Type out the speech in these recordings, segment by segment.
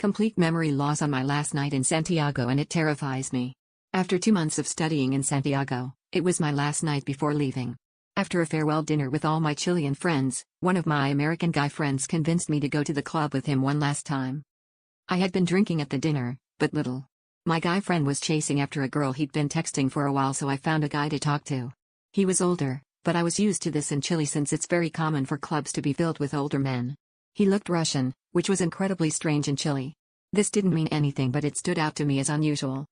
Complete memory loss on my last night in Santiago, and it terrifies me. After 2 months of studying in Santiago, it was my last night before leaving. After a farewell dinner with all my Chilean friends, one of my American guy friends convinced me to go to the club with him one last time. I had been drinking at the dinner, but little. My guy friend was chasing after a girl he'd been texting for a while, so I found a guy to talk to. He was older, but I was used to this in Chile since it's very common for clubs to be filled with older men. He looked Russian, which was incredibly strange in Chile. This didn't mean anything, but it stood out to me as unusual.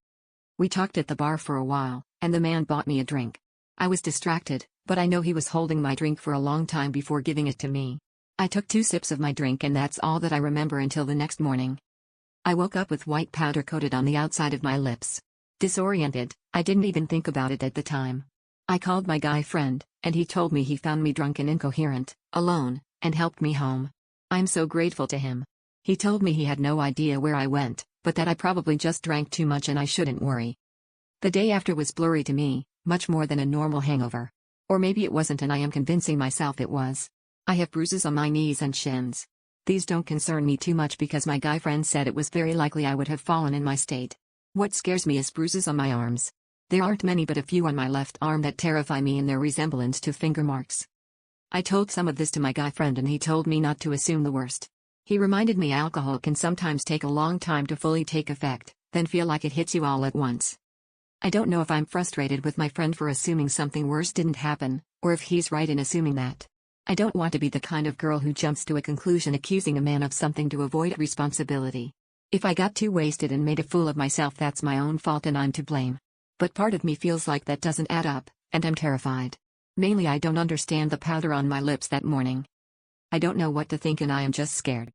We talked at the bar for a while, and the man bought me a drink. I was distracted, but I know he was holding my drink for a long time before giving it to me. I took 2 sips of my drink, and that's all that I remember until the next morning. I woke up with white powder coated on the outside of my lips. Disoriented, I didn't even think about it at the time. I called my guy friend, and he told me he found me drunk and incoherent, alone, and helped me home. I'm so grateful to him. He told me he had no idea where I went, but that I probably just drank too much and I shouldn't worry. The day after was blurry to me, much more than a normal hangover. Or maybe it wasn't, and I am convincing myself it was. I have bruises on my knees and shins. These don't concern me too much because my guy friend said it was very likely I would have fallen in my state. What scares me is bruises on my arms. There aren't many, but a few on my left arm that terrify me in their resemblance to finger marks. I told some of this to my guy friend, and he told me not to assume the worst. He reminded me alcohol can sometimes take a long time to fully take effect, then feel like it hits you all at once. I don't know if I'm frustrated with my friend for assuming something worse didn't happen, or if he's right in assuming that. I don't want to be the kind of girl who jumps to a conclusion accusing a man of something to avoid responsibility. If I got too wasted and made a fool of myself, that's my own fault and I'm to blame. But part of me feels like that doesn't add up, and I'm terrified. Mainly I don't understand the powder on my lips that morning. I don't know what to think, and I am just scared.